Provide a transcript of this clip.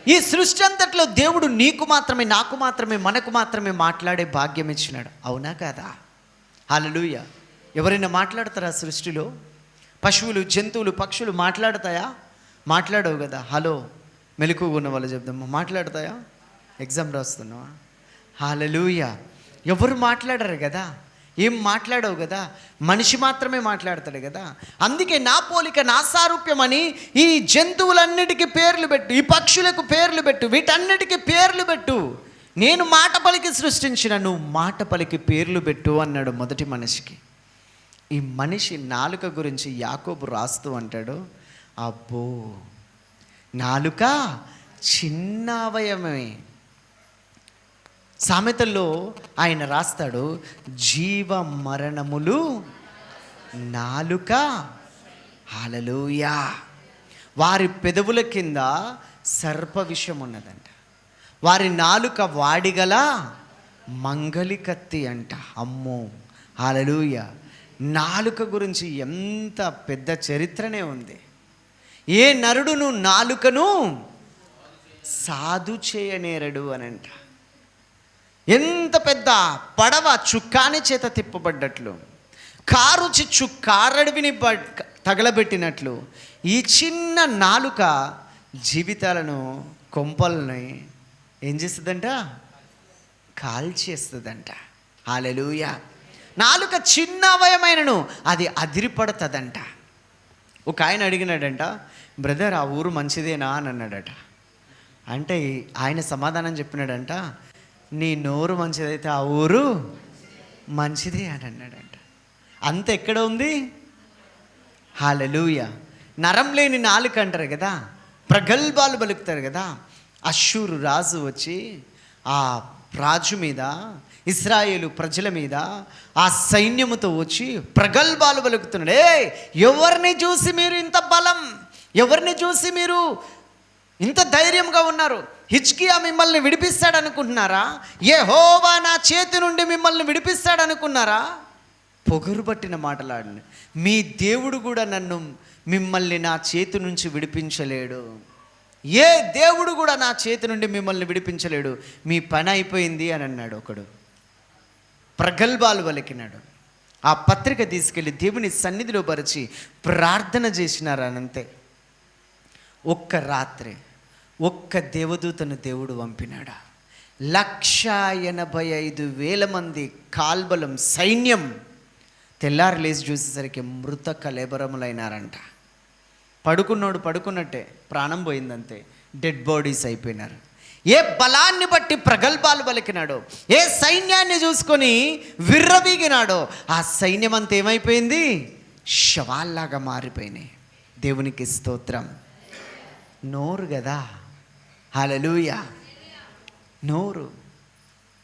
ఈ సృష్టి అంతట్లో దేవుడు నీకు మాత్రమే, నాకు మాత్రమే, మనకు మాత్రమే మాట్లాడే భాగ్యం ఇచ్చినాడు. అవునా కాదా? హల్లెలూయా. ఎవరైనా మాట్లాడతారా సృష్టిలో? పశువులు, జంతువులు, పక్షులు మాట్లాడతాయా? మాట్లాడవు కదా. హలో, మెలకువగా ఉన్న వాళ్ళు చెప్దామా, మాట్లాడతాయా? ఎగ్జామ్ రాస్తున్నావా? హల్లెలూయా. ఎవరు మాట్లాడరు కదా, ఏం మాట్లాడవు కదా. మనిషి మాత్రమే మాట్లాడతాడు కదా. అందుకే నా పోలిక నా సారూప్యం అని ఈ జంతువులన్నిటికీ పేర్లు పెట్టు, ఈ పక్షులకు పేర్లు పెట్టు, వీటన్నిటికీ పేర్లు పెట్టు. నేను మాట పలికి సృష్టించిన, నువ్వు మాట పలికి పేర్లు పెట్టు అన్నాడు మొదటి మనిషికి. ఈ మనిషి నాలుక గురించి యాకోబు రాస్తూ అంటాడు, అబ్బో నాలుక చిన్న అవయవమే. సామెతల్లో ఆయన రాస్తాడు, జీవ మరణములు నాలుక. హల్లెలూయా. వారి పెదవుల కింద సర్ప విషం ఉన్నదంట, వారి నాలుక వాడిగల మంగలి కత్తి అంట. అమ్మో, హల్లెలూయా. నాలుక గురించి ఎంత పెద్ద చరిత్రనే ఉంది. ఏ నరుడును నాలుకను సాధు చేయనేరడు అనంట. ఎంత పెద్ద పడవ చుక్కాని చేత తిప్పబడ్డట్లు, కారు చిచ్చు కారడివిని తగలబెట్టినట్లు ఈ చిన్న నాలుక జీవితాలను, కొంపల్ని ఏం చేస్తుందంట? కాల్చేస్తుందంట. హల్లెలూయా. నాలుక చిన్న అవయమైనను అది అదిరిపడుతుందంట. ఒక ఆయన అడిగినాడంట, బ్రదర్ ఆ ఊరు మంచిదేనా అని అన్నాడట. అంటే ఆయన సమాధానం చెప్పినాడంట, నీ నోరు మంచిదైతే ఆ ఊరు మంచిదే అని అన్నాడంట. అంత ఎక్కడ ఉంది? హల్లెలూయా. నరం లేని నాలుక అంటారు కదా, ప్రగల్భాలు పలుకుతారు కదా. అష్షూరు రాజు వచ్చి ఆ రాజు మీద, ఇశ్రాయేలు ప్రజల మీద ఆ సైన్యముతో వచ్చి ప్రగల్భాలు పలుకుతున్నాడు. ఎవరిని చూసి మీరు ఇంత బలం, ఎవరిని చూసి మీరు ఇంత ధైర్యంగా ఉన్నారు? హిజ్కియా మిమ్మల్ని విడిపిస్తాడు అనుకుంటున్నారా? యెహోవా నా చేతి నుండి మిమ్మల్ని విడిపిస్తాడు అనుకున్నారా? పొగరు పట్టిన మాటలాడండి. మీ దేవుడు కూడా మిమ్మల్ని నా చేతి నుంచి విడిపించలేడు. ఏ దేవుడు కూడా నా చేతి నుండి మిమ్మల్ని విడిపించలేడు. మీ పని అయిపోయింది అని అన్నాడు ఒకడు. ప్రగల్భాలు పలికినాడు. ఆ పత్రిక తీసుకెళ్ళి దేవుని సన్నిధిలో పరిచి ప్రార్థన చేసినారనంతే. ఒక్క రాత్రి ఒక్క దేవదూతను దేవుడు పంపినాడా. 185,000 మంది కాల్బలం సైన్యం తెల్లారి లేచి చూసేసరికి మృత కళేబరములైనారంట. పడుకున్నోడు పడుకున్నట్టే, ప్రాణం పోయిందంతే, డెడ్ బాడీస్ అయిపోయినారు. ఏ బలాన్ని బట్టి ప్రగల్భాలు పలికినాడో, ఏ సైన్యాన్ని చూసుకొని విర్రవీగినాడో, ఆ సైన్యం అంతా ఏమైపోయింది? శవాల్లాగా మారిపోయినాయి. దేవునికి స్తోత్రం. నోరు కదా. హల్లెలూయా. నోరు